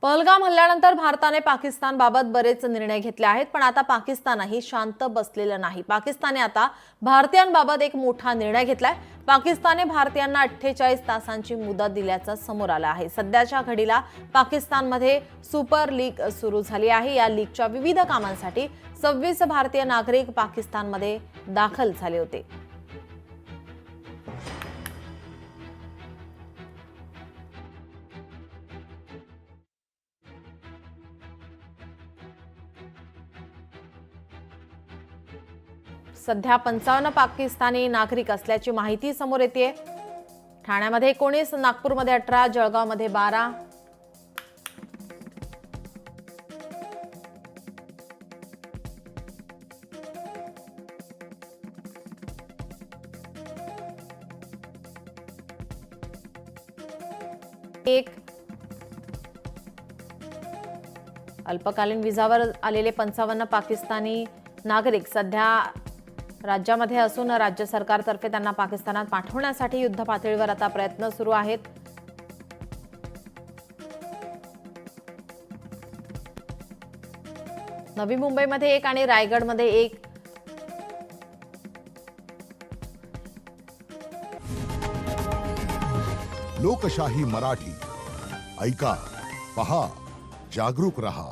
पहलगाम हल्ल्यानंतर भारताने पाकिस्तानबाबत बरेच निर्णय घेतले आहेत, पण आता पाकिस्तानही शांत बसलेलं नाही। पाकिस्तानने आता भारतीयांबाबत एक मोठा निर्णय घेतलाय। पाकिस्तानने भारतीयांना 48 तासांची मुदत दिल्याचं समोर आलं आहे। सध्याच्या घडीला पाकिस्तानमध्ये सुपर लीग सुरू झाली आहे। या लीगच्या विविध कामांसाठी 26 भारतीय नागरिक पाकिस्तानमध्ये दाखल झाले होते। सध्या 55 पाकिस्तानी नागरिक असल्याची माहिती समोर येते। ठाण्यामध्ये 19, नागपूरमध्ये 18, जळगावमध्ये 12, एक अल्पकालीन विजावर आलेले 55 पाकिस्तानी नागरिक सध्या राज्यामध्ये असून राज्य सरकारतर्फे त्यांना पाकिस्तानात पाठवण्यासाठी युद्ध पातळीवर आता प्रयत्न सुरू आहेत। नवी मुंबईमध्ये 1 आणि रायगडमध्ये 1, लोकशाही मराठी ऐका, पहा, जागरूक रहा।